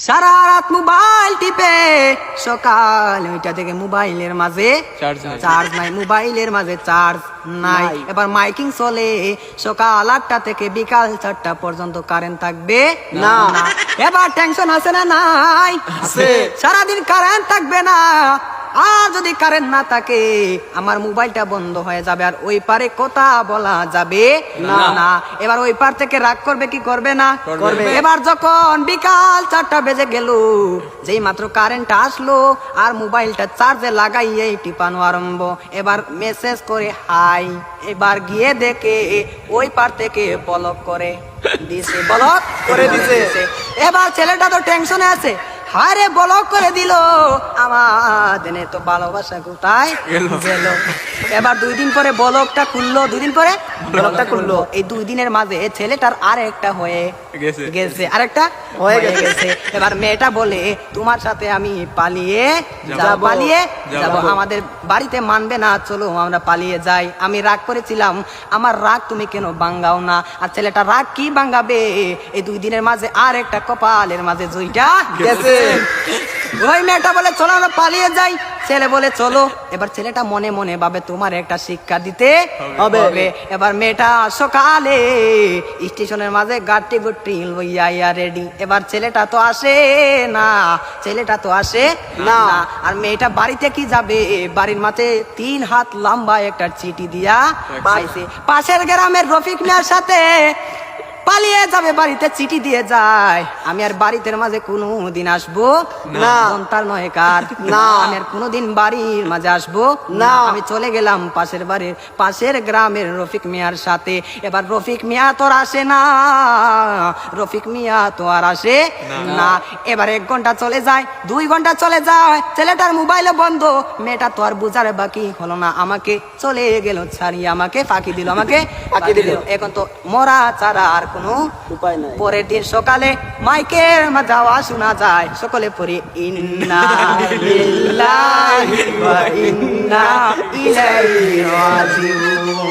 সারা রাত মোবাইল টিপে সকাল 9টা থেকে মোবাইলের মাঝে চার্জ নাই, মোবাইলের মাঝে চার্জ নাই। এবার মাইকিং চলে সকাল 8টা থেকে বিকাল 4টা পর্যন্ত কারেন্ট থাকবে না। এবার টেনশন আছে না নাই? সারাদিন কারেন্ট থাকবে না, আর যদি কারেন্ট না থাকে আমার মোবাইলটা বন্ধ হয়ে যাবে, আর ওই পারে কথা বলা যাবে না। এবার ওই পার থেকে রাগ করবে কি করবে না? করবে। এবার যখন বিকাল 4টা বেজে গেল, যেই মাত্র কারেন্ট আসলো আর মোবাইলটা চার্জে লাগাইয়ে টিপানো আরম্ভ, এবার মেসেজ করে হাই। এবার গিয়ে দেখে ওই পার থেকে ব্লক করে দিছে, ব্লক করে দিছে। এবার ছেলেটা তো টেনশনে আছে, হারে ব্লক করে দিল, আমাদের তো ভালোবাসা কোথায় গেল। এবার 2 দিন পরে ব্লকটা খুললো, 2 দিন পরে ব্লকটা খুললো। এই 2 দিনের মাঝে ছেলেটার আরেকটা হয়ে গেছে, আরেকটা হয়ে গেছে। এবার মেয়েটা বলে তোমার সাথে আমি পালিয়ে যাব, আমাদের বাড়িতে মানবে না, চলো আমরা পালিয়ে যাই। আমি রাগ করেছিলাম, আমার রাগ তুমি কেন ভাঙ্গাও না? আর ছেলেটা রাগ কি ভাঙ্গাবে, এই 2 দিনের মাঝে আরেকটা কপালের মাঝে জুইটা গেছে। ওই মেয়েটা বলে চলো আমরা পালিয়ে যাই, ছেলে বলে চলো। এবার ছেলেটা মনে মনে ভাবে তোমার একটা শিক্ষা দিতে হবে। এবার মেয়েটা সকালে স্টেশনের মাঝে গাড়ি গুটি লইয়া রেডি। এবার ছেলেটা তো আসে না, আর মেয়েটা বাড়িতে কি যাবে, বাড়ির মাঝে 3 হাত লম্বা একটা চিঠি দিয়া পাইছে। পাশের গ্রামের রফিক মিয়ার সাথে পালিয়ে যাবে, বাড়িতে চিঠি দিয়ে যায়, আমি আর বাড়িতে মাঝে কোনোদিন আসবো না। তার নয় কার না, আমি আর কোনোদিন বাড়ির মাঝে আসবো না। আমি চলে গেলাম পাশের গ্রামের রফিক মিয়ার সাথে। এবার রফিক মিয়া তো আর আসে না, এবার 1 ঘন্টা চলে যায়, 2 ঘন্টা চলে যায়, ছেলেটার মোবাইলে বন্ধ। মেয়েটা তো আর বুঝার বাকি হলো না, আমাকে চলে গেল ছাড়িয়ে, আমাকে ফাঁকি দিল। এখন তো মরা ছাড়া আর কোনো উপায় নাই। পরের দিন সকালে মাইকের মাঝে আওয়াজ শোনা যায়, সকলে পড়ে ইন্না লিল্লাহি ওয়া ইন্না ইলাইহি রাজিউন।